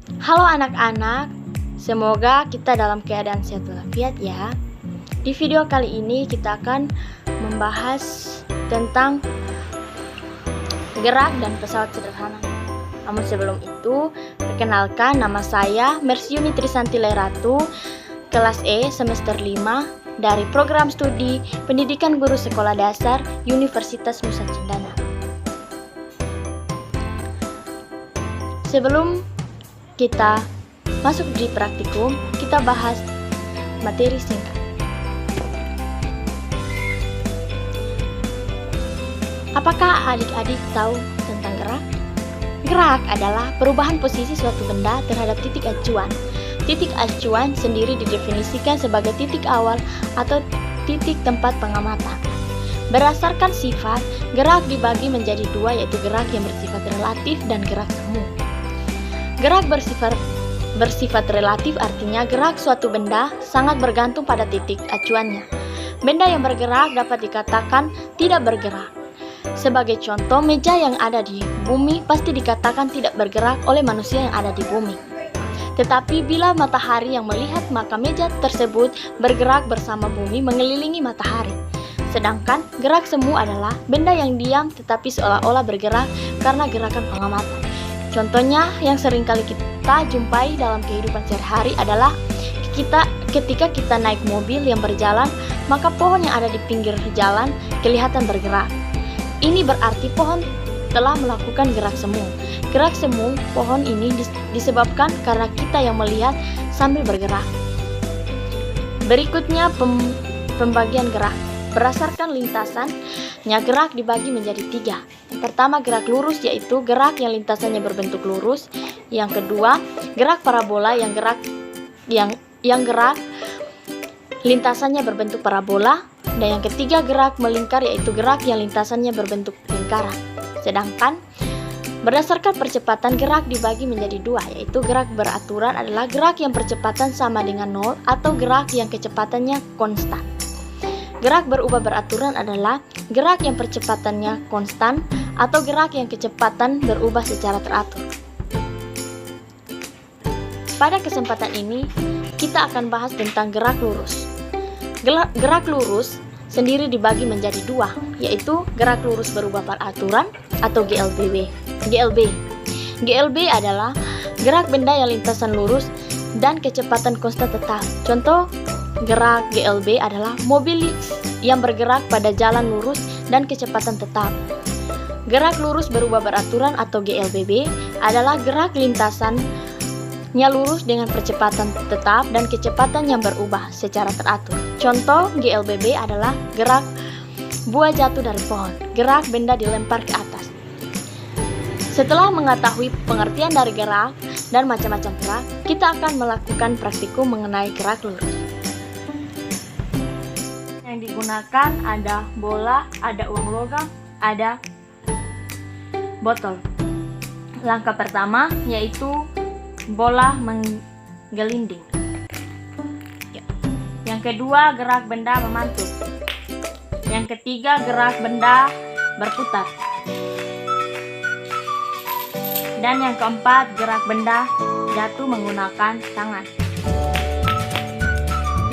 Halo anak-anak, semoga kita dalam keadaan sehat walafiat ya. Di video kali ini kita akan membahas tentang gerak dan pesawat sederhana. Namun sebelum itu, perkenalkan nama saya Mersiuni Trisanti Leratu, kelas E semester 5 dari program studi Pendidikan Guru Sekolah Dasar Universitas Nusa Cendana. Sebelum kita masuk di praktikum, kita bahas materi singkat. Apakah adik-adik tahu tentang gerak? Gerak adalah perubahan posisi suatu benda terhadap titik acuan. Titik acuan sendiri didefinisikan sebagai titik awal atau titik tempat pengamatan. Berdasarkan sifat, gerak dibagi menjadi dua, yaitu gerak yang bersifat relatif dan gerak semu. Gerak bersifat relatif artinya gerak suatu benda sangat bergantung pada titik acuannya. Benda yang bergerak dapat dikatakan tidak bergerak. Sebagai contoh, meja yang ada di bumi pasti dikatakan tidak bergerak oleh manusia yang ada di bumi. Tetapi bila matahari yang melihat, maka meja tersebut bergerak bersama bumi mengelilingi matahari. Sedangkan gerak semu adalah benda yang diam tetapi seolah-olah bergerak karena gerakan pengamatan. Contohnya yang sering kali kita jumpai dalam kehidupan sehari-hari adalah ketika kita naik mobil yang berjalan, maka pohon yang ada di pinggir jalan kelihatan bergerak. Ini berarti pohon telah melakukan gerak semu. Gerak semu pohon ini disebabkan karena kita yang melihat sambil bergerak. Berikutnya pembagian gerak. Berdasarkan lintasannya, gerak dibagi menjadi 3. Yang pertama, gerak lurus, yaitu gerak yang lintasannya berbentuk lurus. Yang kedua, gerak parabola yang gerak lintasannya berbentuk parabola. Dan yang ketiga, gerak melingkar, yaitu gerak yang lintasannya berbentuk lingkaran. Sedangkan berdasarkan percepatan, gerak dibagi menjadi 2, yaitu gerak beraturan adalah gerak yang percepatan sama dengan 0 atau gerak yang kecepatannya konstan. Gerak berubah beraturan adalah gerak yang percepatannya konstan atau gerak yang kecepatan berubah secara teratur. Pada kesempatan ini, kita akan bahas tentang gerak lurus. Gerak lurus sendiri dibagi menjadi 2, yaitu gerak lurus berubah beraturan atau GLB. GLB adalah gerak benda yang lintasan lurus dan kecepatan konstan tetap. Contoh gerak GLB adalah mobil yang bergerak pada jalan lurus dan kecepatan tetap. Gerak lurus berubah beraturan atau GLBB adalah gerak lintasannya lurus dengan percepatan tetap dan kecepatan yang berubah secara teratur. Contoh GLBB adalah gerak buah jatuh dari pohon, gerak benda dilempar ke atas. Setelah mengetahui pengertian dari gerak dan macam-macam gerak, kita akan melakukan praktikum mengenai gerak lurus. Yang digunakan ada bola, ada uang logam, ada botol. Langkah pertama yaitu bola menggelinding. Yang kedua, gerak benda memantul. Yang ketiga, gerak benda berputar. Dan yang keempat, gerak benda jatuh menggunakan tangan.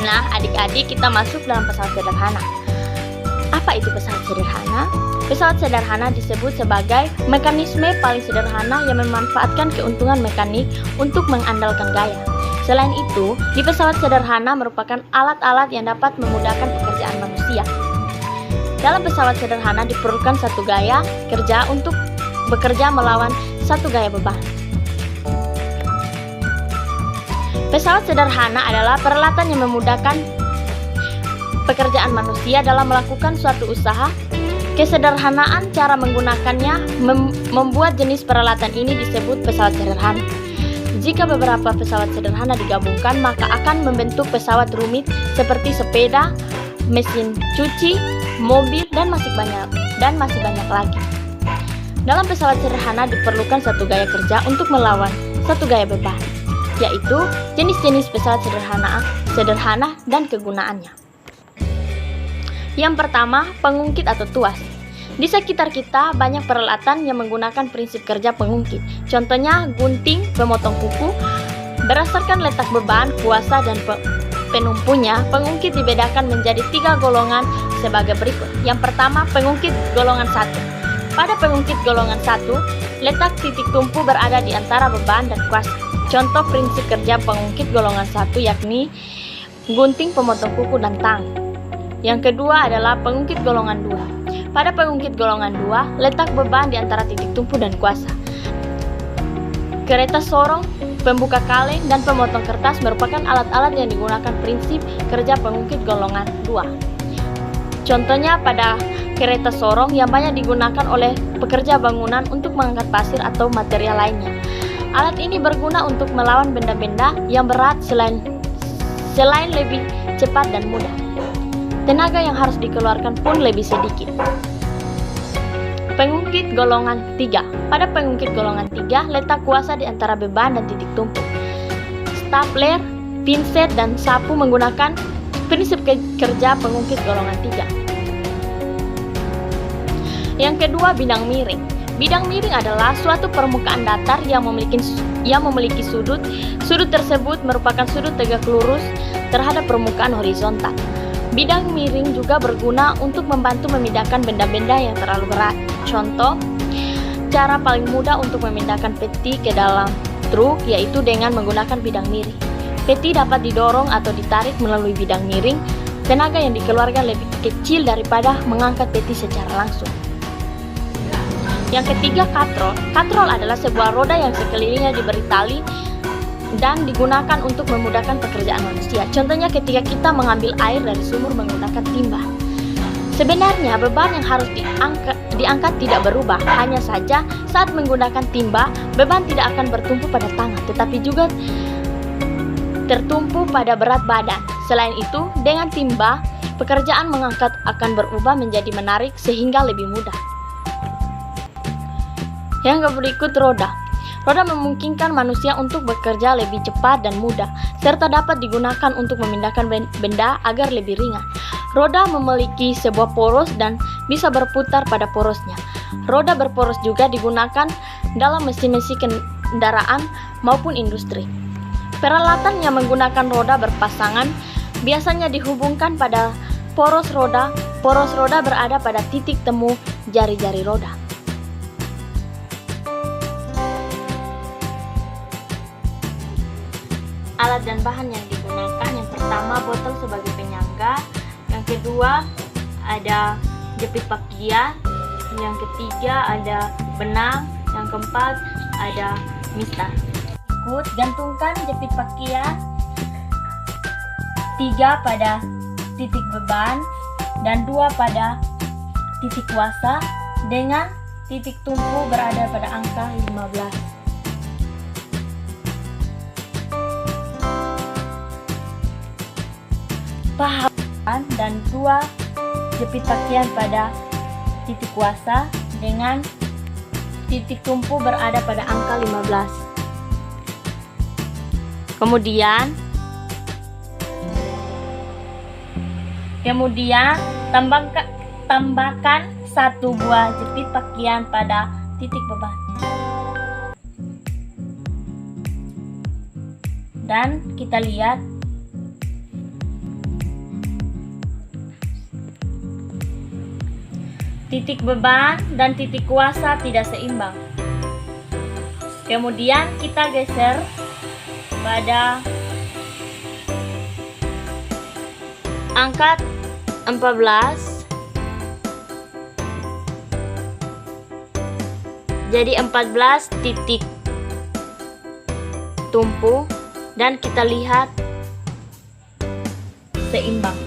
Nah, adik-adik, kita masuk dalam pesawat sederhana. Apa itu pesawat sederhana? Pesawat sederhana disebut sebagai mekanisme paling sederhana yang memanfaatkan keuntungan mekanik untuk mengandalkan gaya. Selain itu, di pesawat sederhana merupakan alat-alat yang dapat memudahkan pekerjaan manusia. Dalam pesawat sederhana diperlukan satu gaya kerja untuk bekerja melawan satu gaya beban. Pesawat sederhana adalah peralatan yang memudahkan pekerjaan manusia dalam melakukan suatu usaha. Kesederhanaan cara menggunakannya membuat jenis peralatan ini disebut pesawat sederhana. Jika beberapa pesawat sederhana digabungkan, maka akan membentuk pesawat rumit seperti sepeda, mesin cuci, mobil, dan masih banyak lagi. Dalam pesawat sederhana diperlukan satu gaya kerja untuk melawan satu gaya beban, yaitu jenis-jenis pesawat sederhana dan kegunaannya. Yang pertama, pengungkit atau tuas. Di sekitar kita banyak peralatan yang menggunakan prinsip kerja pengungkit. Contohnya gunting, pemotong kuku. Berdasarkan letak beban, kuasa, dan penumpunya, pengungkit dibedakan menjadi 3 golongan sebagai berikut. Yang pertama, pengungkit golongan 1. Pada pengungkit golongan 1, letak titik tumpu berada di antara beban dan kuasa. Contoh prinsip kerja pengungkit golongan 1 yakni gunting, pemotong kuku, dan tang. Yang kedua adalah pengungkit golongan 2. Pada pengungkit golongan 2, letak beban di antara titik tumpu dan kuasa. Kereta sorong, pembuka kaleng, dan pemotong kertas merupakan alat-alat yang digunakan prinsip kerja pengungkit golongan 2. Contohnya pada kereta sorong yang banyak digunakan oleh pekerja bangunan untuk mengangkat pasir atau material lainnya. Alat ini berguna untuk melawan benda-benda yang berat selain lebih cepat dan mudah. Tenaga yang harus dikeluarkan pun lebih sedikit. Pengungkit golongan 3. Pada pengungkit golongan 3, letak kuasa di antara beban dan titik tumpu. Stapler, pinset, dan sapu menggunakan prinsip kerja pengungkit golongan 3. Yang kedua, bidang miring. Bidang miring adalah suatu permukaan datar yang memiliki sudut. Sudut tersebut merupakan sudut tegak lurus terhadap permukaan horizontal. Bidang miring juga berguna untuk membantu memindahkan benda-benda yang terlalu berat. Contoh, cara paling mudah untuk memindahkan peti ke dalam truk yaitu dengan menggunakan bidang miring. Peti dapat didorong atau ditarik melalui bidang miring. Tenaga yang dikeluarkan lebih kecil daripada mengangkat peti secara langsung. Yang ketiga, katrol. Katrol adalah sebuah roda yang sekelilingnya diberi tali dan digunakan untuk memudahkan pekerjaan manusia. Contohnya ketika kita mengambil air dari sumur menggunakan timba. Sebenarnya beban yang harus diangkat tidak berubah, hanya saja saat menggunakan timba, beban tidak akan bertumpu pada tangan, tetapi juga tertumpu pada berat badan. Selain itu, dengan timba, pekerjaan mengangkat akan berubah menjadi menarik sehingga lebih mudah. Yang berikut, roda. Roda memungkinkan manusia untuk bekerja lebih cepat dan mudah, serta dapat digunakan untuk memindahkan benda agar lebih ringan. Roda memiliki sebuah poros dan bisa berputar pada porosnya. Roda berporos juga digunakan dalam mesin-mesin kendaraan maupun industri. Peralatan yang menggunakan roda berpasangan biasanya dihubungkan pada poros roda. Poros roda berada pada titik temu jari-jari roda. Alat dan bahan yang digunakan, yang pertama botol sebagai penyangga, yang kedua ada jepit pakaian, yang ketiga ada benang, yang keempat ada mistar. Ikut gantungkan jepit pakaian 3 pada titik beban dan 2 pada titik kuasa dengan titik tumpu berada pada angka 15. Pahaman dan 2 jepit pakaian pada titik kuasa dengan titik tumpu berada pada angka 15. Kemudian tambahkan 1 buah jepit pakaian pada titik beban. Dan kita lihat titik beban dan titik kuasa tidak seimbang. Kemudian kita geser pada angka 14. Jadi 14 titik tumpu dan kita lihat seimbang.